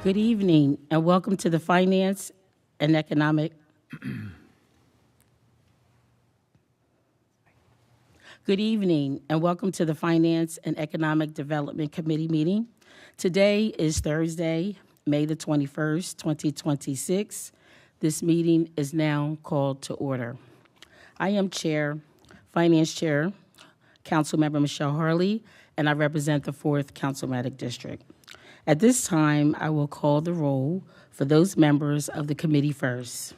Good evening and welcome to the Finance and Economic. Good evening and welcome to the Finance and Economic Development Committee meeting. Today is Thursday, May the 21st, 2026. This meeting is now called to order. I am Finance Chair, Councilmember Michelle Harley, and I represent the 4th Councilmanic District. At this time, I will call the roll for those members of the committee first.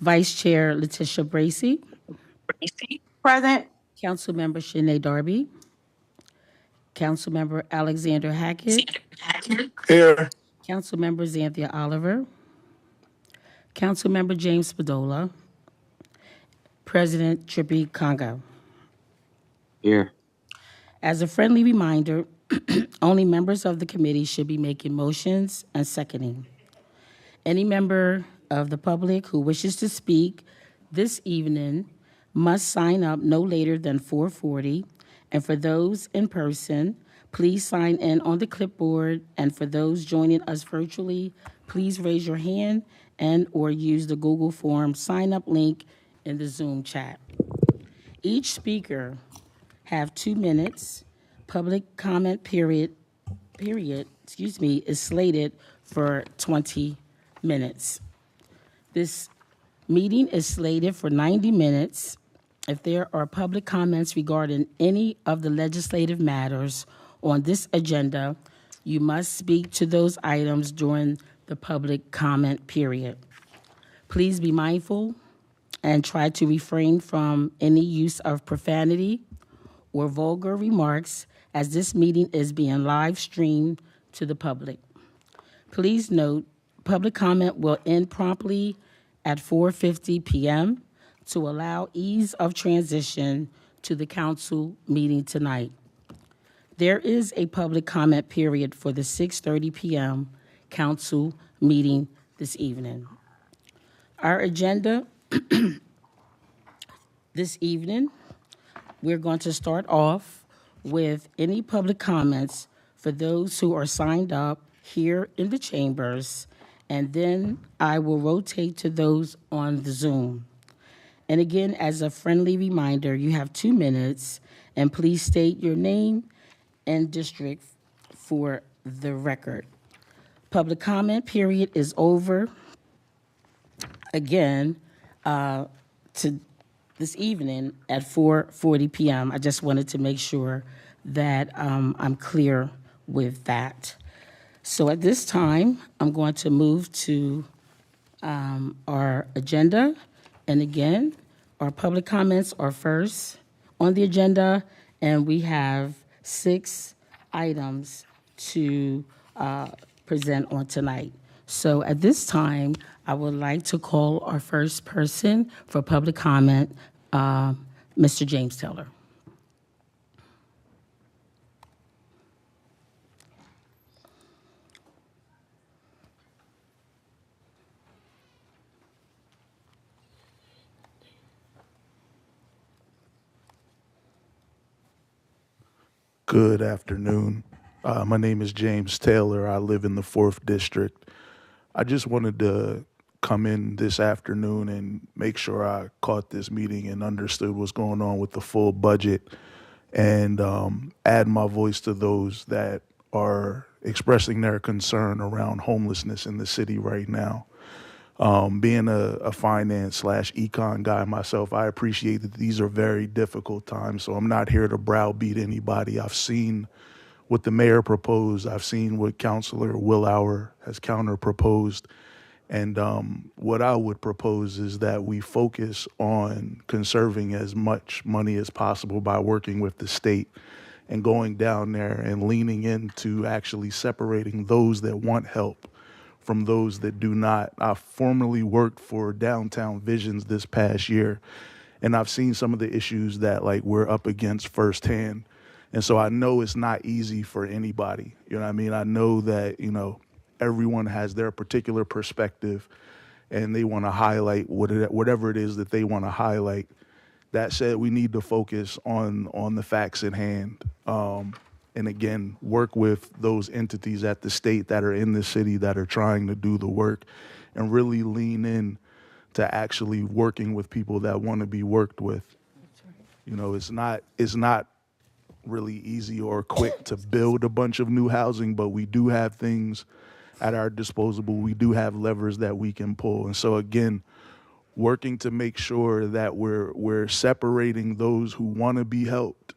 Vice Chair Letitia Bracy, Present. Councilmember Shanae Darby, Councilmember Alexander Hackett, Here. Councilmember Xanthia Oliver, Councilmember James Spadola, President Trippy Congo. Here. As a friendly reminder, only members of the committee should be making motions and seconding. Any member of the public who wishes to speak this evening must sign up no later than 4:40. And for those in person, please sign in on the clipboard. And for those joining us virtually, please raise your hand and or use the Google Form sign-up link in the Zoom chat. Each speaker have 2 minutes. Public comment period, is slated for 20 minutes. This meeting is slated for 90 minutes. If there are public comments regarding any of the legislative matters on this agenda, you must speak to those items during the public comment period. Please be mindful and try to refrain from any use of profanity or vulgar remarks as this meeting is being live streamed to the public. Please note, public comment will end promptly at 4:50 p.m. to allow ease of transition to the council meeting tonight. There is a public comment period for the 6:30 p.m. council meeting this evening. Our agenda this evening, we're going to start off with any public comments for those who are signed up here in the chambers, and then I will rotate to those on the Zoom. And again, as a friendly reminder, you have 2 minutes, and please state your name and district for the record. Public comment period is over again to this evening at 4:40 p.m. I just wanted to make sure that I'm clear with that. So at this time, I'm going to move to our agenda. And again, our public comments are first on the agenda, and we have 6 items to present on tonight. So at this time, I would like to call our first person for public comment, Mr. James Taylor. Good afternoon. My name is James Taylor. I live in the 4th District. I just wanted to come in this afternoon and make sure I caught this meeting and understood what's going on with the full budget and add my voice to those that are expressing their concern around homelessness in the city right now. Being a finance/econ guy myself, I appreciate that these are very difficult times. So I'm not here to browbeat anybody. I've seen what the mayor proposed. I've seen what Councilor Willauer has counter proposed. And what I would propose is that we focus on conserving as much money as possible by working with the state and going down there and leaning into actually separating those that want help from those that do not. I formerly worked for Downtown Visions this past year, and I've seen some of the issues that we're up against firsthand. And so I know it's not easy for anybody. You know what I mean? I know that, everyone has their particular perspective and they want to highlight whatever it is that they want to highlight. That said, we need to focus on the facts at hand. and again, work with those entities at the state that are in the city that are trying to do the work and really lean in to actually working with people that want to be worked with. You know, it's not really easy or quick to build a bunch of new housing, but we do have things at our disposal. We do have levers that we can pull. And so again, working to make sure that we're separating those who want to be helped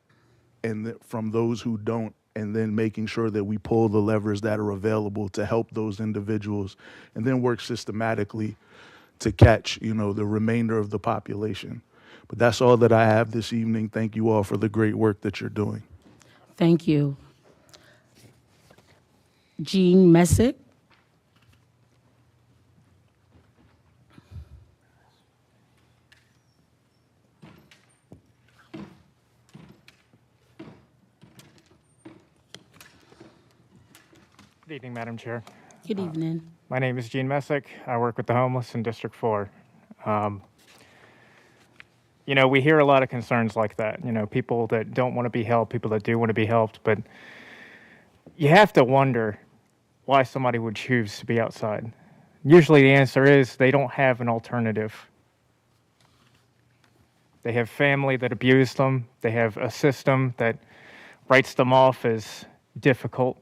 and from those who don't, and then making sure that we pull the levers that are available to help those individuals, and then work systematically to catch, you know, the remainder of the population. But that's all that I have this evening. Thank you all for the great work that you're doing. Thank you. Jean Messick. Good evening, Madam Chair. Good evening. My name is Gene Messick. I work with the homeless in District 4. You know, we hear a lot of concerns like that. You know, people that don't want to be helped, people that do want to be helped, but you have to wonder why somebody would choose to be outside. Usually the answer is they don't have an alternative. They have family that abuse them. They have a system that writes them off as difficult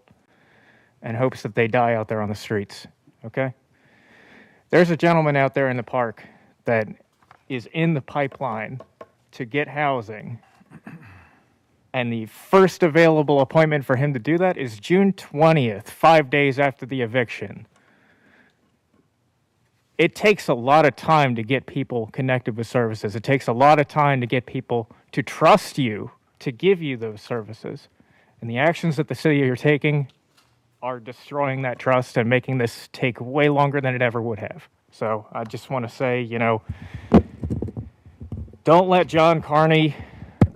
and hopes that they die out there on the streets, okay? There's a gentleman out there in the park that is in the pipeline to get housing, and the first available appointment for him to do that is June 20th, 5 days after the eviction. It takes a lot of time to get people connected with services. It takes a lot of time to get people to trust you, to give you those services. And the actions that the city are taking are destroying that trust and making this take way longer than it ever would have. So I just want to say, you know, don't let John Carney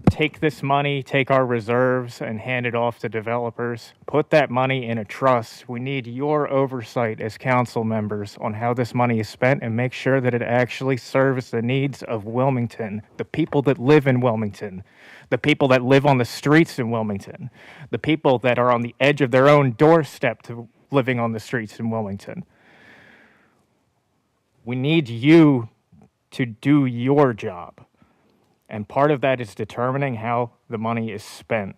take this money, take our reserves, and hand it off to developers. Put that money in a trust. We need your oversight as council members on how this money is spent, and make sure that it actually serves the needs of Wilmington, the people that live in Wilmington, the people that live on the streets in Wilmington, the people that are on the edge of their own doorstep to living on the streets in Wilmington. We need you to do your job. And part of that is determining how the money is spent.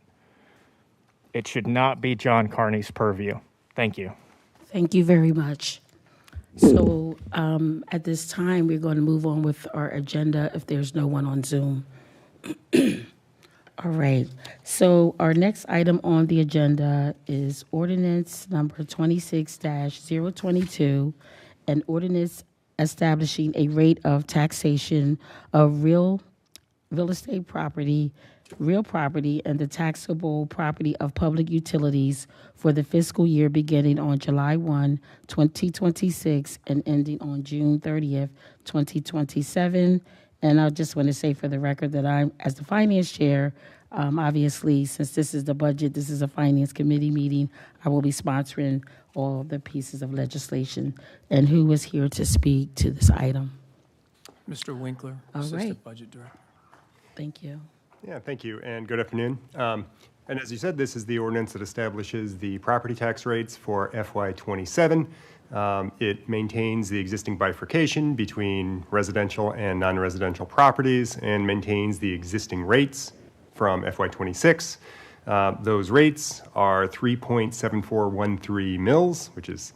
It should not be John Carney's purview. Thank you. Thank you very much. So at this time, we're going to move on with our agenda if there's no one on Zoom. All right. So our next item on the agenda is ordinance number 26-022, an ordinance establishing a rate of taxation of real estate property, real property, and the taxable property of public utilities for the fiscal year beginning on July 1, 2026, and ending on June 30th, 2027. And I just want to say for the record that I'm, as the finance chair, obviously, since this is the budget, this is a finance committee meeting, I will be sponsoring all the pieces of legislation. And who is here to speak to this item? Mr. Winkler, All Assistant right. Budget Director. Thank you. Yeah, thank you, and good afternoon. And as you said, this is the ordinance that establishes the property tax rates for FY27. It maintains the existing bifurcation between residential and non-residential properties and maintains the existing rates from FY26. Those rates are 3.7413 mils, which is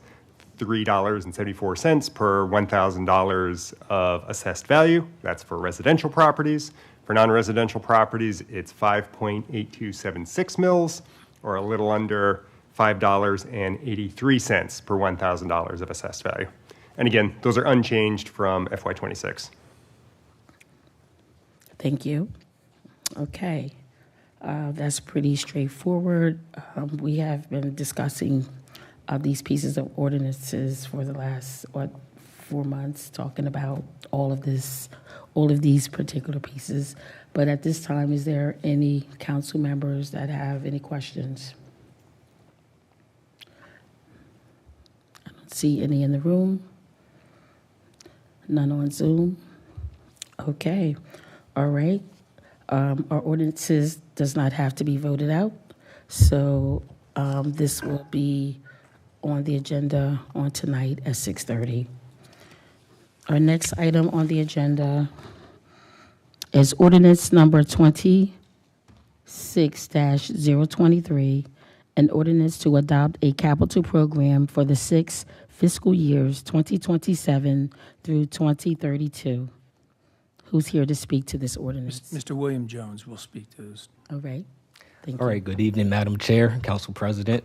$3.74 per $1,000 of assessed value. That's for residential properties. For non-residential properties, it's 5.8276 mils, or a little under $5.83 per $1,000 of assessed value. And again, those are unchanged from FY26. Thank you. Okay. That's pretty straightforward. We have been discussing these pieces of ordinances for the last, 4 months, talking about all of these particular pieces. But at this time, is there any council members that have any questions? I don't see any in the room. None on Zoom. Okay. All right. Our ordinances does not have to be voted out. So this will be on the agenda on tonight at 6:30. Our next item on the agenda is ordinance number 26-023, an ordinance to adopt a capital program for the 6 fiscal years 2027 through 2032. Who's here to speak to this ordinance? Mr. William Jones will speak to this. All right. Thank All you. right, good evening, Madam Chair, Council President,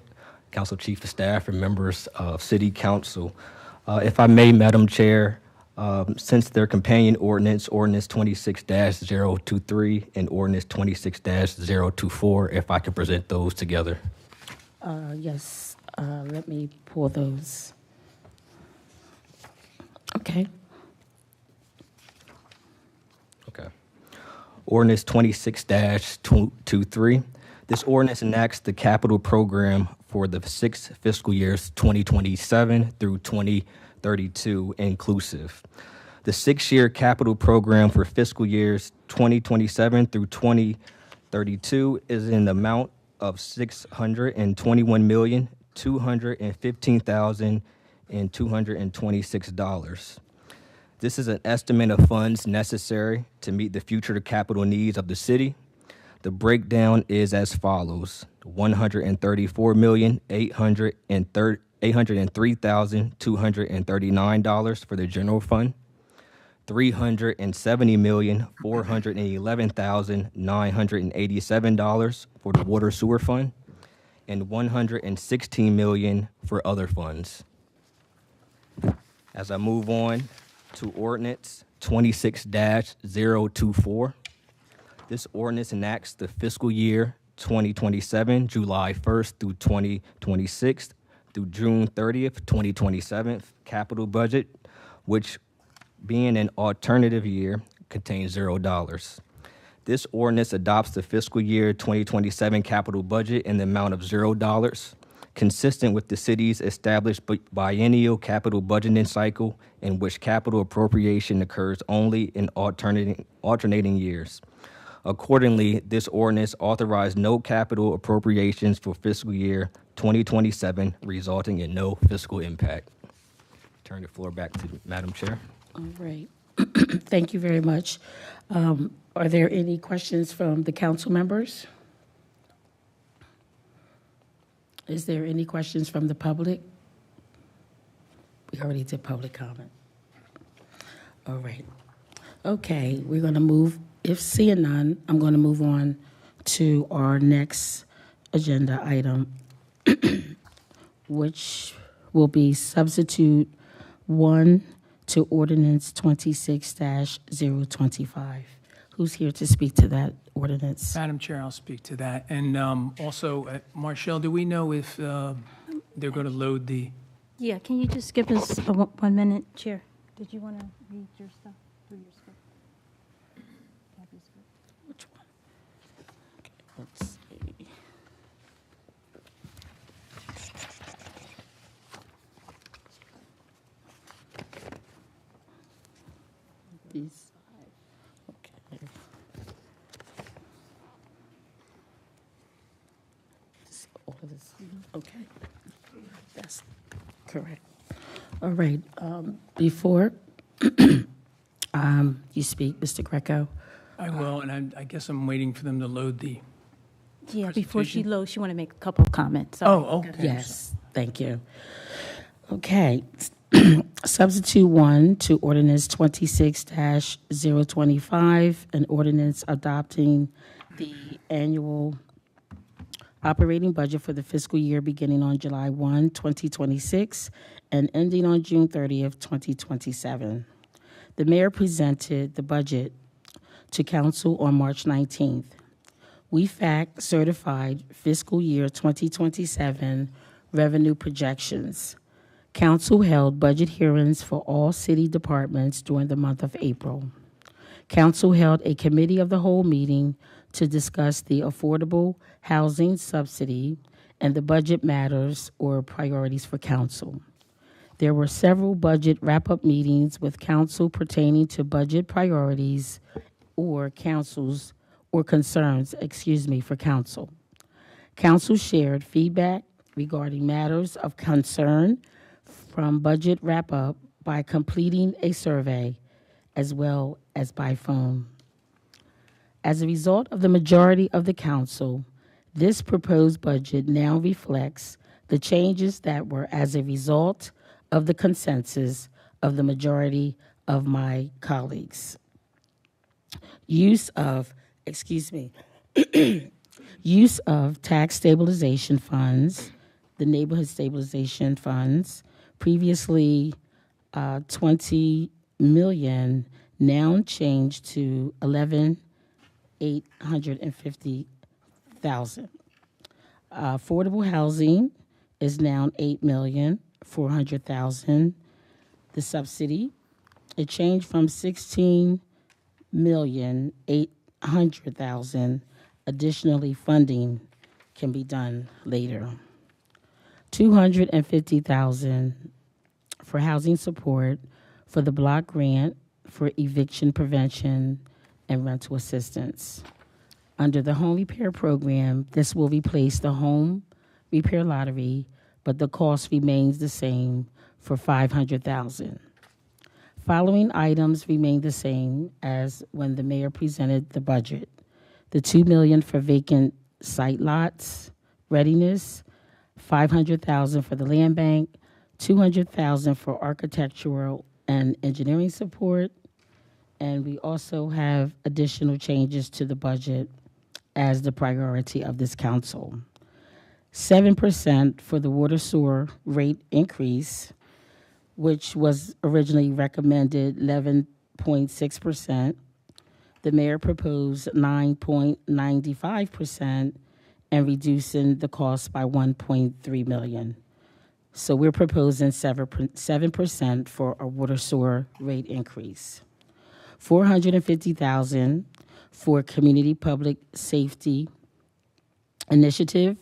Council Chief of Staff, and members of City Council. If I may, Madam Chair, since their companion ordinance 26-023 and ordinance 26-024, if I could present those together. Yes, let me pull those. Okay. Okay. Ordinance 26-23. This ordinance enacts the capital program for the 6 fiscal years 2027 through 2032 inclusive. The 6-year capital program for fiscal years 2027 through 2032 is in the amount of $621,215,226. This is an estimate of funds necessary to meet the future capital needs of the city. The breakdown is as follows: $134,803,239 for the general fund, $370,411,987 for the water sewer fund, and $116 million for other funds. As I move on to ordinance 26-024. This ordinance enacts the fiscal year 2027, July 1st through 2026 through June 30th, 2027 capital budget, which, being an alternative year, contains $0. This ordinance adopts the fiscal year 2027 capital budget in the amount of $0, consistent with the city's established biennial capital budgeting cycle, in which capital appropriation occurs only in alternating years. Accordingly, this ordinance authorized no capital appropriations for fiscal year 2027, resulting in no fiscal impact. Turn the floor back to Madam Chair. All right. Thank you very much. Are there any questions from the council members? Is there any questions from the public? We already did public comment. All right. Okay, we're going to move. If seeing none, I'm going to move on to our next agenda item, which will be substitute 1 to ordinance 26-025. Who's here to speak to that ordinance? Madam Chair, I'll speak to that. And also, Marshall, do we know if they're going to load the, Yeah, can you just give us 1 minute, Chair? Did you want to read your stuff through your script? Which one? Okay, let's see. These 5. Okay. All of this. Okay. That's correct. All right. Before you speak, Mr. Greco. I will, and I guess I'm waiting for them to load the, Yeah, before she Presentation? loads, she want to make a couple of comments. Sorry. oh, okay. Yes, thank you. Okay. Substitute 1 to ordinance 26-025, an ordinance adopting the annual operating budget for the fiscal year beginning on July 1, 2026, and ending on June 30th, 2027. The mayor presented the budget to council on March 19th. We fact certified fiscal year 2027 revenue projections. Council held budget hearings for all city departments during the month of April. Council held a committee of the whole meeting to discuss the affordable housing subsidy and the budget matters or priorities for council. There were several budget wrap-up meetings with council pertaining to budget priorities or concerns for council. Council shared feedback regarding matters of concern from budget wrap-up by completing a survey as well as by phone. As a result of the majority of the council, this proposed budget now reflects the changes that were as a result of the consensus of the majority of my colleagues. Use of tax stabilization funds, the neighborhood stabilization funds, previously 20 million, now changed to 850,000. Affordable housing is now 8,400,000. The subsidy, it changed from 16,800,000. Additionally, funding can be done later. 250,000 for housing support for the block grant for eviction prevention and rental assistance. Under the home repair program, this will replace the home repair lottery, but the cost remains the same for 500,000. Following items remain the same as when the mayor presented the budget. The $2 million for vacant site lots, readiness, 500,000 for the land bank, 200,000 for architectural and engineering support, and we also have additional changes to the budget as the priority of this council. 7% for the water sewer rate increase, which was originally recommended 11.6%. The mayor proposed 9.95% and reducing the cost by 1.3 million. So we're proposing 7% for a water sewer rate increase. 450,000 for community public safety initiative,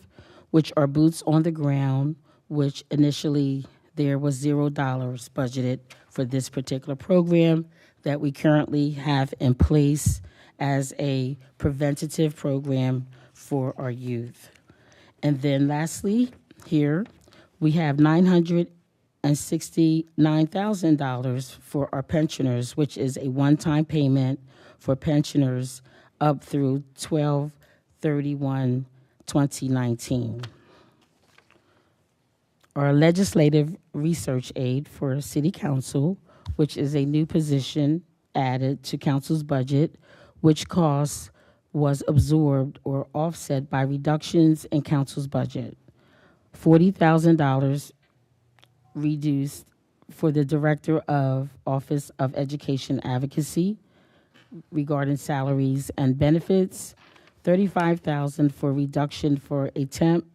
which are boots on the ground, which initially there was $0 budgeted for this particular program that we currently have in place as a preventative program for our youth. And then lastly, here we have $969,000 for our pensioners, which is a one-time payment for pensioners up through 12/31/2019. Our legislative research aid for City Council, which is a new position added to Council's budget, which cost was absorbed or offset by reductions in Council's budget. $40,000 reduced for the Director of Office of Education Advocacy regarding salaries and benefits, $35,000 for reduction for a temp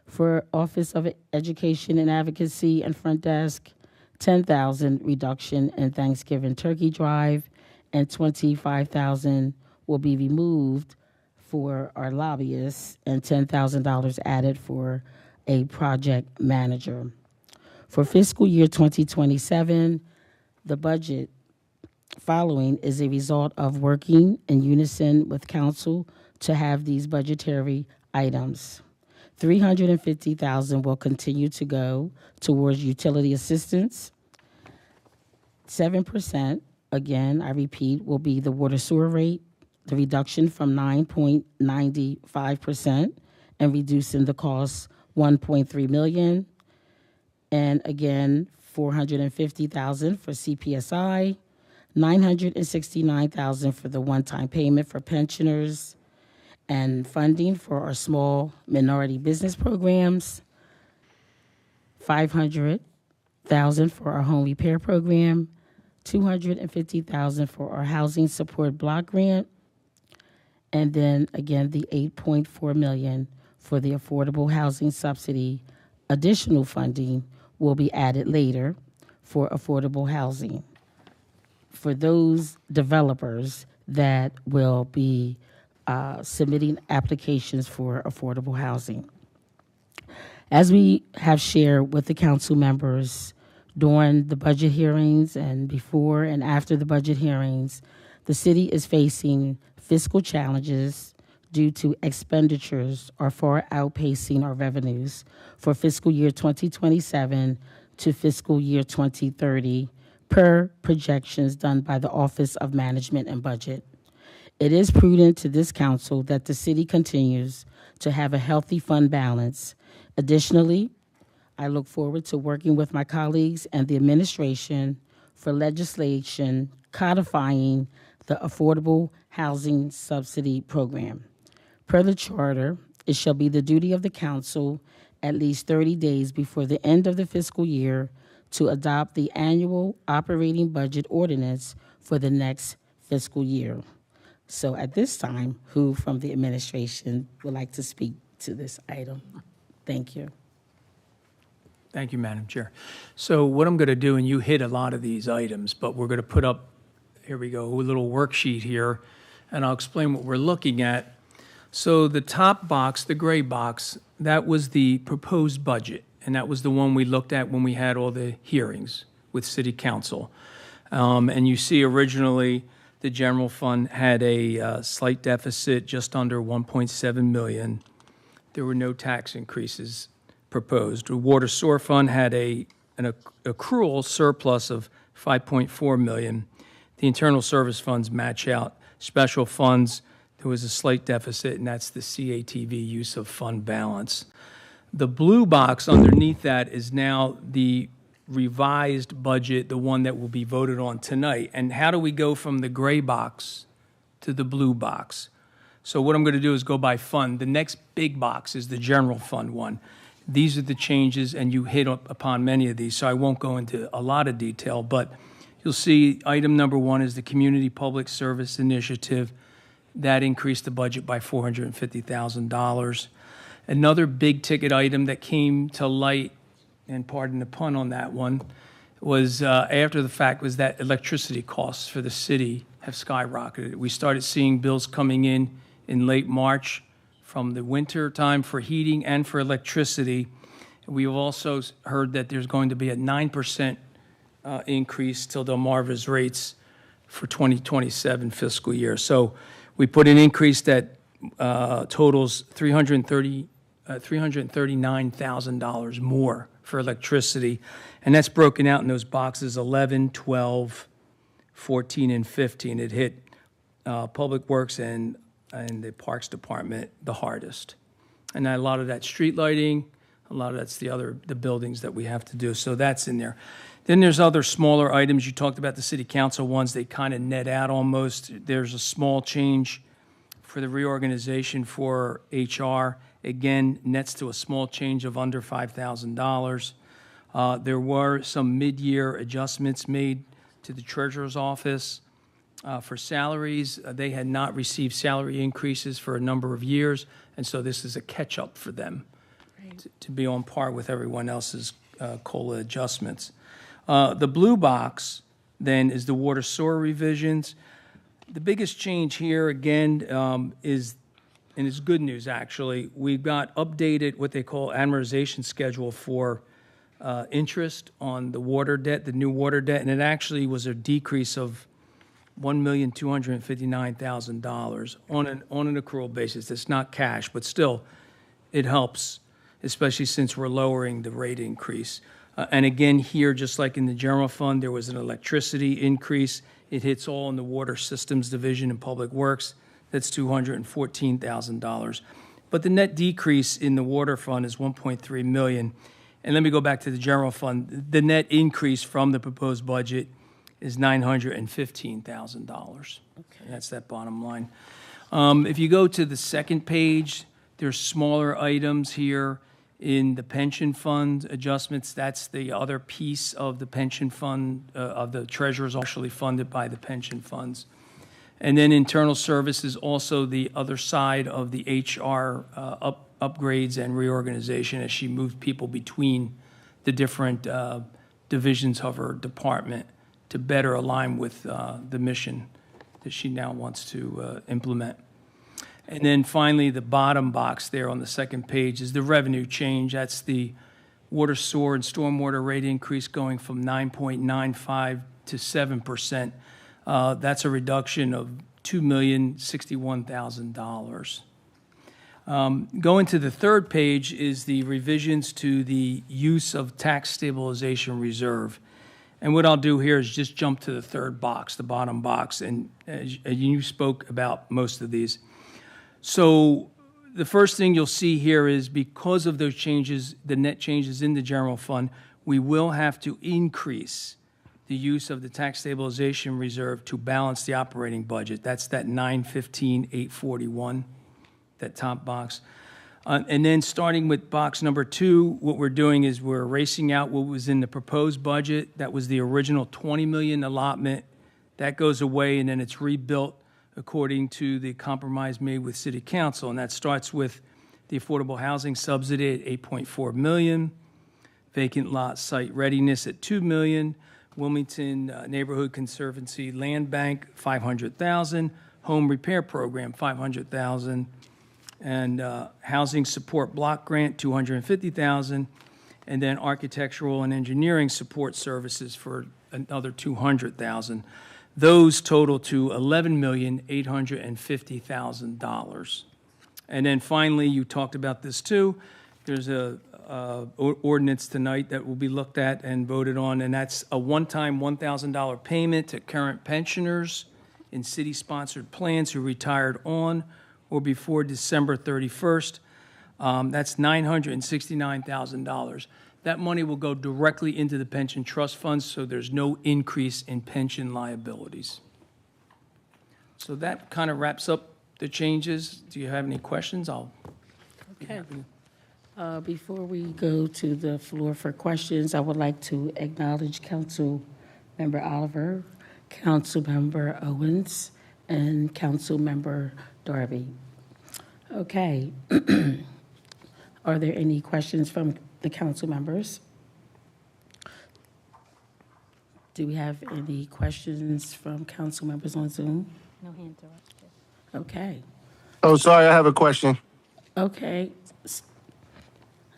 for Office of Education and Advocacy and front desk, $10,000 reduction in Thanksgiving turkey drive, and $25,000 will be removed for our lobbyists, and $10,000 added for a project manager. For fiscal year 2027, the budget following is a result of working in unison with council to have these budgetary items. $350,000 will continue to go towards utility assistance. 7%, again, I repeat, will be the water sewer rate, the reduction from 9.95% and reducing the cost 1.3 million. And again, 450,000 for CPSI, 969,000 for the one-time payment for pensioners, and funding for our small minority business programs, 500,000 for our home repair program, 250,000 for our housing support block grant, and then again the 8.4 million for the affordable housing subsidy. Additional funding will be added later for affordable housing for those developers that will be submitting applications for affordable housing. As we have shared with the council members during the budget hearings and before and after the budget hearings, the city is facing fiscal challenges due to expenditures are far outpacing our revenues for fiscal year 2027 to fiscal year 2030 per projections done by the Office of Management and Budget. It is prudent to this council that the city continues to have a healthy fund balance. Additionally, I look forward to working with my colleagues and the administration for legislation codifying the Affordable Housing Subsidy Program. Per the charter, it shall be the duty of the council at least 30 days before the end of the fiscal year to adopt the annual operating budget ordinance for the next fiscal year. So at this time, who from the administration would like to speak to this item? Thank you. Thank you, Madam Chair. So what I'm going to do, and you hit a lot of these items, but we're going to put up, here we go, a little worksheet here, and I'll explain what we're looking at. So the top box, the gray box, that was the proposed budget, and that was the one we looked at when we had all the hearings with City Council. And you see originally the general fund had a slight deficit just under 1.7 million. There were no tax increases proposed. The water sewer fund had an accrual surplus of 5.4 million. The internal service funds match out. Special funds, there was a slight deficit, and that's the CATV use of fund balance. The blue box underneath that is now the revised budget, the one that will be voted on tonight. And how do we go from the gray box to the blue box? So what I'm going to do is go by fund. The next big box is the general fund one. These are the changes, and you hit upon many of these, so I won't go into a lot of detail, but you'll see item number one is the Community Public Service Initiative. That increased the budget by $450,000. Another big ticket item that came to light, and pardon the pun on that one, was after the fact was that electricity costs for the city have skyrocketed. We started seeing bills coming in late March from the winter time for heating and for electricity. We've also heard that there's going to be a 9% increase till Delmarva's rates for 2027 fiscal year. So we put an increase that totals $339,000 more for electricity, and that's broken out in those boxes 11, 12, 14, and 15. It hit Public Works and the Parks Department the hardest. And a lot of that's street lighting, a lot of that's the buildings that we have to do, so that's in there. Then there's other smaller items. You talked about the City Council ones. They kind of net out almost. There's a small change for the reorganization for HR. Again, nets to a small change of under $5,000. There were some mid-year adjustments made to the Treasurer's Office. For salaries, they had not received salary increases for a number of years, and so this is a catch-up for them to be on par with everyone else's COLA adjustments. The blue box, then, is the water sewer revisions. The biggest change here, again, is, and it's good news, actually, we've got updated what they call amortization schedule for interest on the water debt, the new water debt, and it actually was a decrease of $1,259,000 on an accrual basis. It's not cash, but still, it helps, especially since we're lowering the rate increase. And again, here, just like in the general fund, there was an electricity increase. It hits all in the Water Systems Division and Public Works. That's $214,000. But the net decrease in the water fund is $1.3 million. And let me go back to the general fund. The net increase from the proposed budget is $915,000. Okay. That's that bottom line. If you go to the second page, there's smaller items here in the pension fund adjustments. That's the other piece of the pension fund, of the treasurer's actually funded by the pension funds. And then internal services, also the other side of the HR upgrades and reorganization as she moved people between the different divisions of her department to better align with the mission that she now wants to implement. And then finally, the bottom box there on the second page is the revenue change. That's the water, sewer, and stormwater rate increase going from 9.95 to 7%. That's a reduction of $2,061,000. Going to the third page is the revisions to the use of tax stabilization reserve. And what I'll do here is just jump to the third box, the bottom box, and you spoke about most of these. So the first thing you'll see here is because of those changes, the net changes in the general fund, we will have to increase the use of the tax stabilization reserve to balance the operating budget. That's that 915,841, that top box. And then starting with box number 2, what we're doing is we're erasing out what was in the proposed budget. That was the original 20 million allotment. That goes away, and then it's rebuilt according to the compromise made with City Council. And that starts with the affordable housing subsidy at 8.4 million, vacant lot site readiness at 2 million, Wilmington Neighborhood Conservancy Land Bank, 500,000, home repair program, 500,000, and housing support block grant, 250,000, and then architectural and engineering support services for another 200,000. Those total to $11,850,000. And then finally, you talked about this too. There's a ordinance tonight that will be looked at and voted on, and that's a one-time $1,000 payment to current pensioners in city-sponsored plans who retired on or before December 31st. That's $969,000. That money will go directly into the pension trust funds, so there's no increase in pension liabilities. So that kind of wraps up the changes. Do you have any questions? Okay. Before we go to the floor for questions, I would like to acknowledge Council Member Oliver, Council Member Owens, and Council Member Darby. Okay. Are there any questions from the council members? Do we have any questions from council members on Zoom? No hands are up. Okay. Oh, sorry, I have a question. Okay.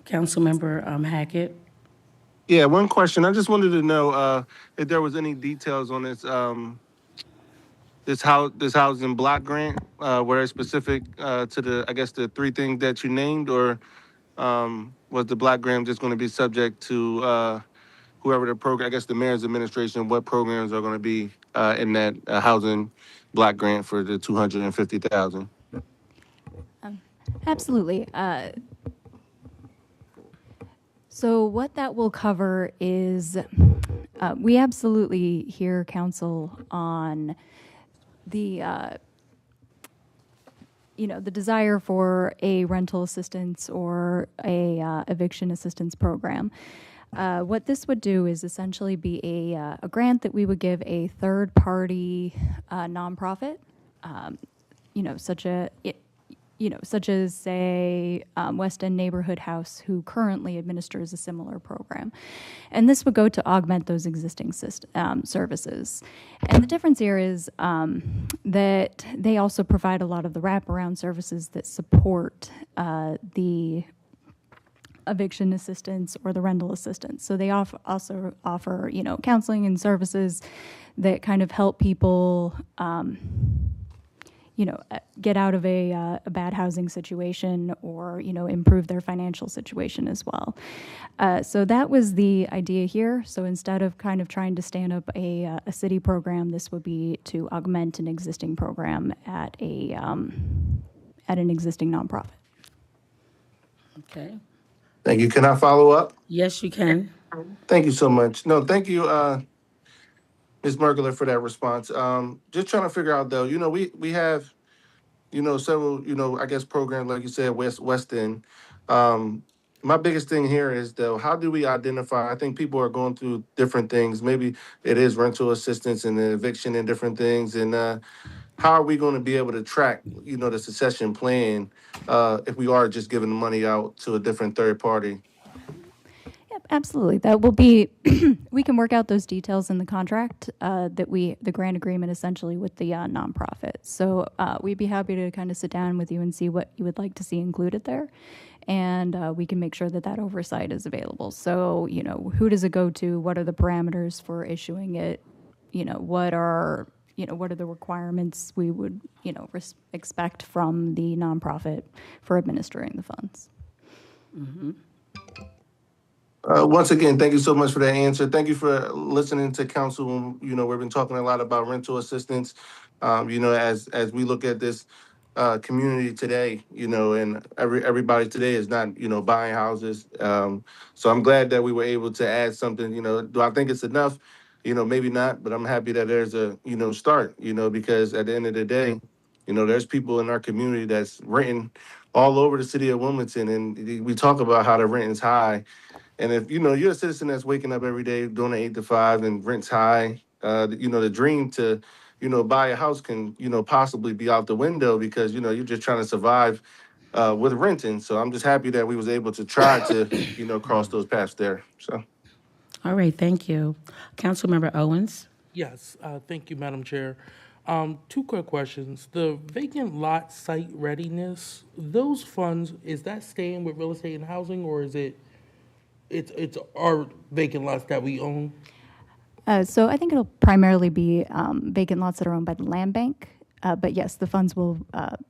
Councilmember Hackett. Yeah, one question. I just wanted to know if there was any details on this housing block grant, were they specific to the 3 things that you named, or was the block grant just going to be subject to whoever the program, I guess the mayor's administration, what programs are going to be in that housing block grant for the 250,000? Absolutely. So what that will cover is, we absolutely hear council on the, the desire for a rental assistance or a eviction assistance program. What this would do is essentially be a grant that we would give a third-party nonprofit, such as, say, West End Neighborhood House, who currently administers a similar program. And this would go to augment those existing services. And the difference here is that they also provide a lot of the wraparound services that support the eviction assistance or the rental assistance. So they also offer, counseling and services that kind of help people get out of a bad housing situation or, improve their financial situation as well. So that was the idea here. So instead of kind of trying to stand up a city program, this would be to augment an existing program at an existing nonprofit. Okay. Thank you. Can I follow up? Yes, you can. Thank you so much. No, thank you, Ms. Mergler, for that response. Just trying to figure out, though, we have, several, I guess, programs, like you said, West End. My biggest thing here is, though, how do we identify? I think people are going through different things. Maybe it is rental assistance and the eviction and different things. And how are we going to be able to track, the succession plan if we are just giving the money out to a different third party? Yep, absolutely. That will be, we can work out those details in the contract the grant agreement essentially with the nonprofit. So we'd be happy to kind of sit down with you and see what you would like to see included there. And we can make sure that oversight is available. So, who does it go to? What are the parameters for issuing it? What are, what are the requirements we would, expect from the nonprofit for administering the funds. Once again, thank you so much for that answer. Thank you for listening to council. We've been talking a lot about rental assistance. As we look at this community today, and everybody today is not, buying houses. So I'm glad that we were able to add something. Do I think it's enough? Maybe not, but I'm happy that there's a, start. Because at the end of the day, there's people in our community that's renting all over the city of Wilmington, and we talk about how the rent is high. And if you're a citizen that's waking up every day doing an 8 to 5 and rent's high, the dream to buy a house can possibly be out the window because you're just trying to survive with renting. So I'm just happy that we was able to try to cross those paths there. So. All right, thank you. Councilmember Owens? Yes, thank you, Madam Chair. 2 quick questions. The vacant lot site readiness, those funds, is that staying with real estate and housing, or is it's our vacant lots that we own? So I think it'll primarily be vacant lots that are owned by the land bank. But yes, the funds will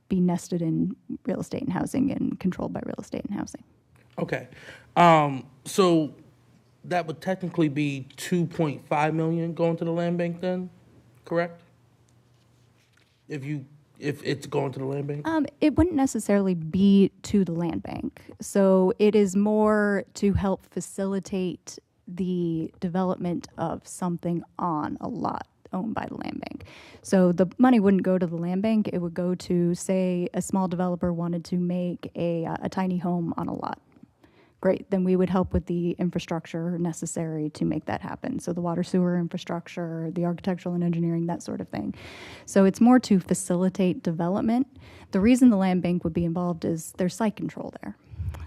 be nested in real estate and housing and controlled by real estate and housing. Okay. So that would technically be $2.5 million going to the land bank then, correct? If it's going to the land bank? It wouldn't necessarily be to the land bank. So it is more to help facilitate the development of something on a lot owned by the land bank. So the money wouldn't go to the land bank. It would go to, say, a small developer wanted to make a tiny home on a lot. Great, then we would help with the infrastructure necessary to make that happen. So the water sewer infrastructure, the architectural and engineering, that sort of thing. So it's more to facilitate development. The reason the land bank would be involved is there's site control there.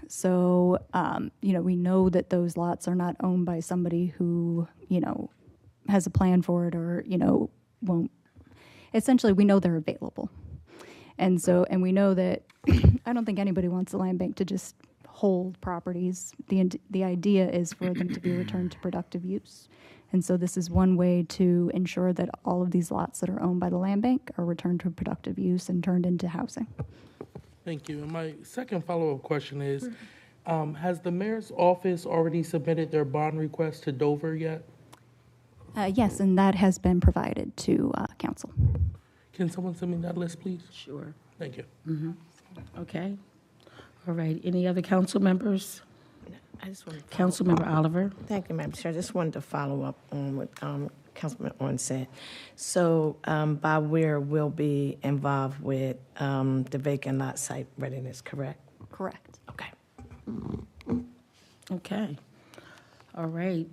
So, we know that those lots are not owned by somebody who, has a plan for it or, won't. Essentially, we know they're available. And we know that I don't think anybody wants the land bank to just hold properties. The idea is for them to be returned to productive use. And so this is one way to ensure that all of these lots that are owned by the land bank are returned to productive use and turned into housing. Thank you. And my second follow-up question is, has the mayor's office already submitted their bond request to Dover yet? Yes, and that has been provided to council. Can someone send me that list, please? Sure. Thank you. Okay. All right, any other council members? I just want to Councilmember Oliver? Thank you, Madam Chair. I just wanted to follow up on what Councilman Owen said. So by where we'll be involved with the vacant lot site readiness, correct? Correct. Okay. Okay. All right.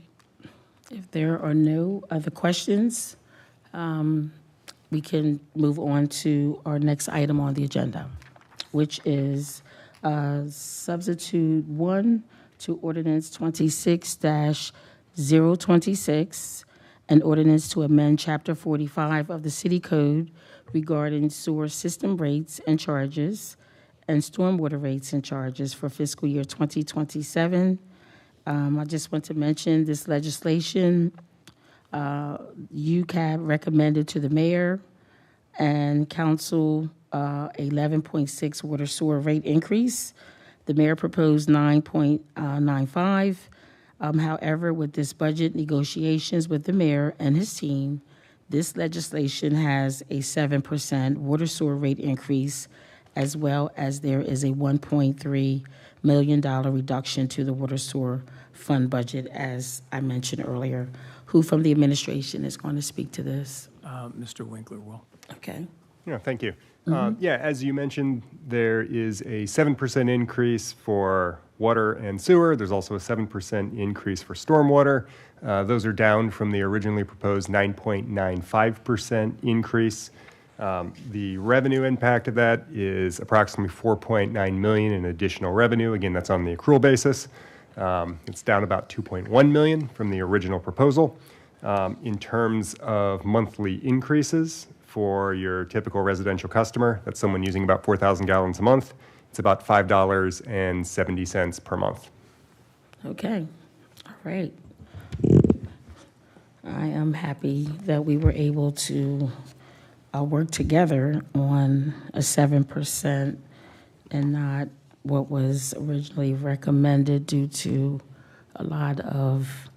If there are no other questions, we can move on to our next item on the agenda, which is Substitute 1 to Ordinance 26-026, an ordinance to amend Chapter 45 of the City Code regarding sewer system rates and charges and stormwater rates and charges for fiscal year 2027. I just want to mention this legislation, UCAB recommended to the mayor and council 11.6 water sewer rate increase. The mayor proposed 9.95. However, with this budget negotiations with the mayor and his team, this legislation has a 7% water sewer rate increase, as well as there is a $1.3 million reduction to the water sewer fund budget, as I mentioned earlier. Who from the administration is going to speak to this? Mr. Winkler will. Okay. Yeah, thank you. As you mentioned, there is a 7% increase for water and sewer. There's also a 7% increase for stormwater. Those are down from the originally proposed 9.95% increase. The revenue impact of that is approximately $4.9 million in additional revenue. Again, that's on the accrual basis. It's down about $2.1 million from the original proposal. In terms of monthly increases for your typical residential customer, that's someone using about 4,000 gallons a month, it's about $5.70 per month. Okay. All right. I am happy that we were able to work together on a 7% and not what was originally recommended due to a lot of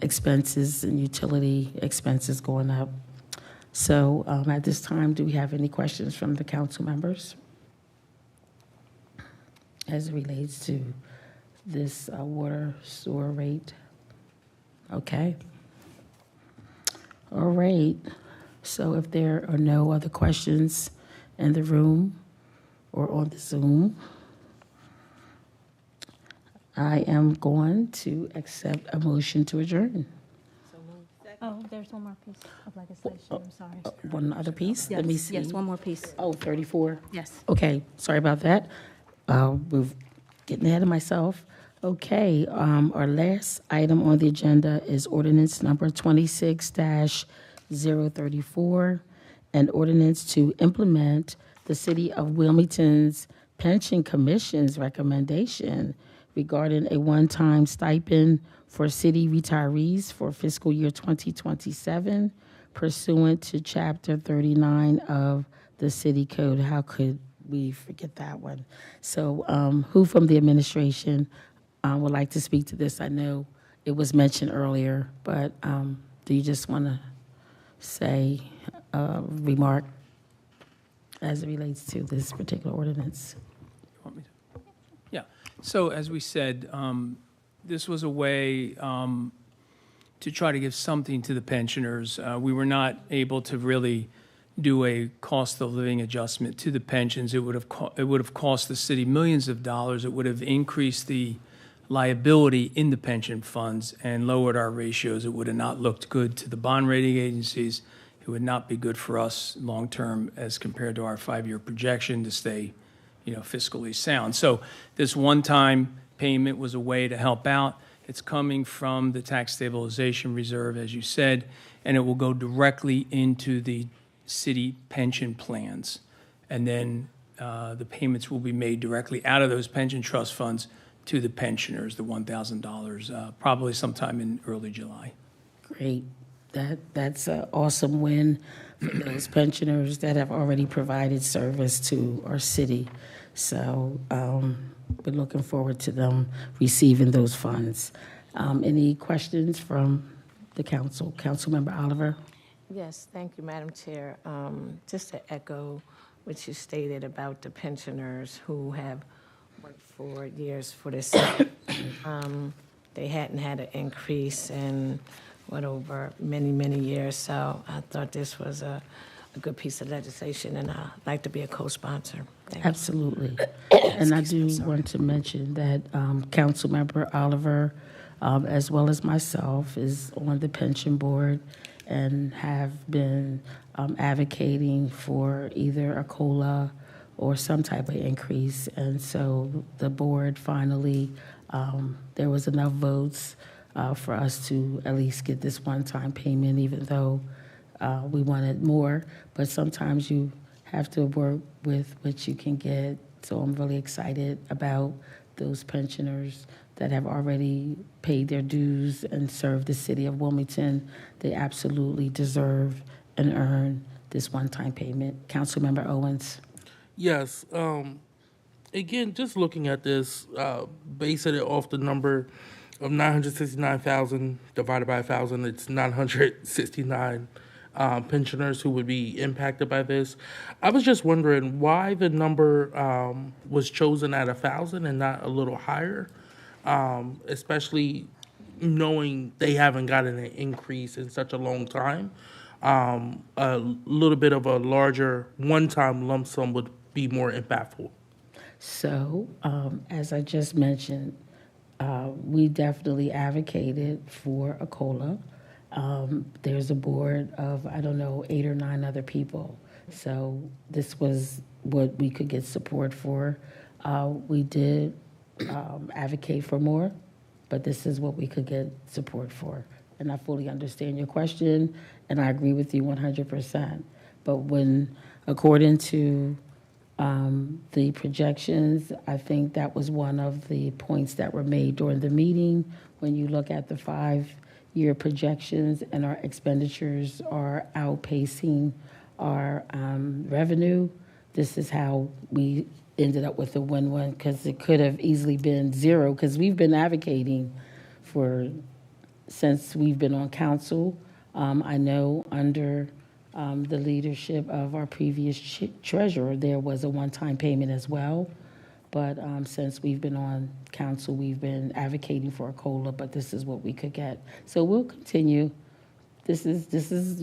expenses and utility expenses going up. So at this time, do we have any questions from the council members as it relates to this water sewer rate? Okay. All right. So if there are no other questions in the room or on the Zoom, I am going to accept a motion to adjourn. Oh, there's one more piece of legislation, I'm sorry. One other piece? Let me Yes, see. yes, one more piece. Oh, 34? Yes. Okay, sorry about that. We're getting ahead of myself. Okay, our last item on the agenda is ordinance number 26-034, an ordinance to implement the City of Wilmington's Pension Commission's recommendation regarding a one-time stipend for city retirees for fiscal year 2027 pursuant to Chapter 39 of the City Code. How could we forget that one? So who from the administration would like to speak to this? I know it was mentioned earlier, but do you just want to say a remark as it relates to this particular ordinance? You want me to? Yeah. So as we said, this was a way to try to give something to the pensioners. We were not able to really do a cost of living adjustment to the pensions. It would have cost the city millions of dollars. It would have increased the liability in the pension funds and lowered our ratios. It would have not looked good to the bond rating agencies. It would not be good for us long-term as compared to our 5-year projection to stay, fiscally sound. So this one-time payment was a way to help out. It's coming from the tax stabilization reserve, as you said, and it will go directly into the city pension plans. And then the payments will be made directly out of those pension trust funds to the pensioners, the $1,000, probably sometime in early July. Great. That's an awesome win for those pensioners that have already provided service to our city. So we're looking forward to them receiving those funds. Any questions from the council? Councilmember Oliver? Yes, thank you, Madam Chair. Just to echo what you stated about the pensioners who have worked for years for this. They hadn't had an increase in over many, many years. So I thought this was a good piece of legislation, and I'd like to be a co-sponsor. Thank you. Absolutely. And I do want to mention that Councilmember Oliver, as well as myself, is on the pension board and have been advocating for either a COLA or some type of increase. And so the board finally, there was enough votes for us to at least get this one-time payment, even though we wanted more. But sometimes you have to work with what you can get. So I'm really excited about those pensioners that have already paid their dues and served the city of Wilmington. They absolutely deserve and earn this one-time payment. Councilmember Owens. Yes. Again, just looking at this, basing it off the number of 969,000 divided by 1,000, it's 969 pensioners who would be impacted by this. I was just wondering why the number was chosen at 1,000 and not a little higher, especially knowing they haven't gotten an increase in such a long time. A little bit of a larger one-time lump sum would be more impactful. So, as I just mentioned, we definitely advocated for a COLA. There's a board of, 8 or 9 other people. So this was what we could get support for. We did advocate for more, but this is what we could get support for. And I fully understand your question, and I agree with you 100%. But when, according to the projections, I think that was one of the points that were made during the meeting. When you look at the 5 year projections and our expenditures are outpacing our revenue. This is how we ended up with a win-win, because it could have easily been zero, because we've been advocating since we've been on council. I know under the leadership of our previous treasurer, there was a one-time payment as well. But since we've been on council, we've been advocating for a COLA, but this is what we could get. So we'll continue. This is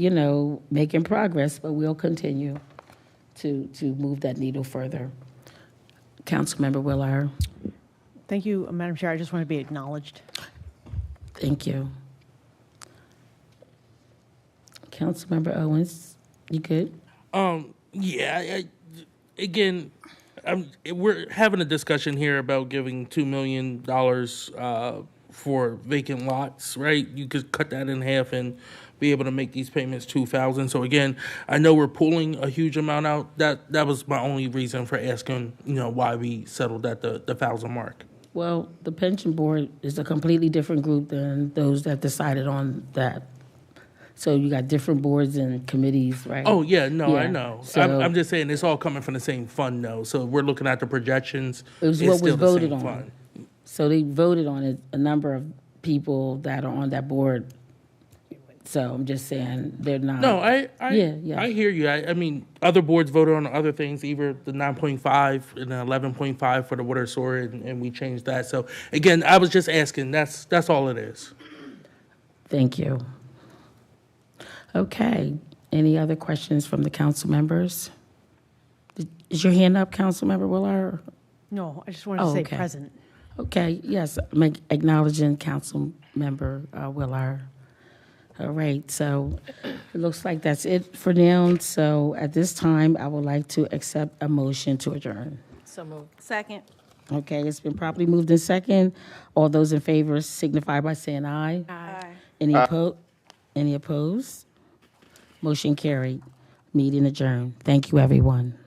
making progress, but we'll continue to move that needle further. Councilmember Willard. Thank you, Madam Chair. I just want to be acknowledged. Thank you. Councilmember Owens, you good? Yeah. Again, we're having a discussion here about giving $2 million for vacant lots, right? You could cut that in half and be able to make these payments $2,000. So again, I know we're pulling a huge amount out. That was my only reason for asking, why we settled at the 1,000 mark. Well, the pension board is a completely different group than those that decided on that. So you got different boards and committees, right? Oh, yeah, no, I know. So I'm just saying it's all coming from the same fund, though. So we're looking at the projections. it was It's what was still the voted same on. fund. So they voted on it, a number of people that are on that board. So I'm just saying they're not. No, I Yeah. hear you. I mean, other boards voted on other things, either the 9.5 and the 11.5 for the water sewer, and we changed that. So again, I was just asking. That's all it is. Thank you. Okay. Any other questions from the council members? Is your hand up, Councilmember Willard? No, I just wanted to say okay. present. Okay, yes, acknowledging Councilmember Willard. All right, so it looks like that's it for now. So at this time, I would like to accept a motion to adjourn. So moved. Second. Okay, it's been properly moved in second. All those in favor signify by saying aye. Aye. Any opposed? Motion carried. Meeting adjourned. Thank you, everyone.